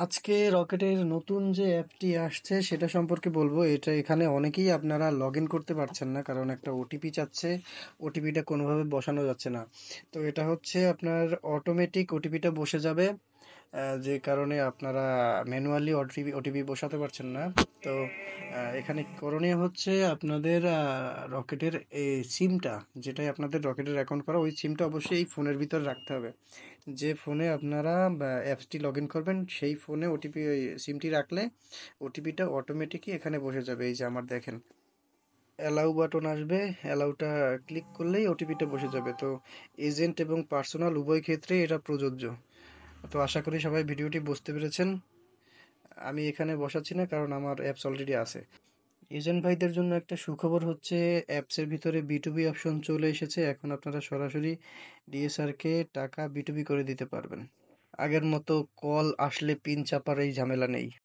আজকে রকেটের নতুন যে অ্যাপটি আসছে সেটা সম্পর্কে বলবো। এটা এখানে অনেকেই আপনারা লগ ইন করতে পারছেন না, কারণ একটা ওটিপি চাচ্ছে। ওটিপিটা কোনোভাবে বসানো যাচ্ছে না। তো এটা হচ্ছে আপনার অটোমেটিক ওটিপিটা বসে যাবে, যে কারণে আপনারা ম্যানুয়ালি ওটিপি ওটিপি বসাতে পারছেন না। তো এখানে করণীয় হচ্ছে আপনাদের রকেটের এই সিমটা, যেটাই আপনাদের রকেটের অ্যাকাউন্ট করা, ওই সিমটা অবশ্যই এই ফোনের ভিতর রাখতে হবে। যে ফোনে আপনারা অ্যাপসটি লগ ইন করবেন সেই ফোনে ওটিপি, ওই সিমটি রাখলে ওটিপিটা অটোমেটিকই এখানে বসে যাবে। এই যে আমার দেখেন, অ্যালাউ বাটন আসবে, অ্যালাউটা ক্লিক করলেই ওটিপিটা বসে যাবে। তো এজেন্ট এবং পার্সোনাল উভয় ক্ষেত্রে এটা প্রযোজ্য। তো আশা করি সবাই ভিডিওটি বুঝতে পেরেছেন। আমি এখানে বসাচ্ছি না, কারণ আমার অ্যাপস অলরেডি আছে। এজেন্ট ভাইদের জন্য একটা সুখবর হচ্ছে, অ্যাপসের ভিতরে বিটুবি অপশন চলে এসেছে। এখন আপনারা সরাসরি ডিএসআরকে টাকা বিটুবি করে দিতে পারবেন। আগের মতো কল আসলে পিন চাপার এই ঝামেলা নেই।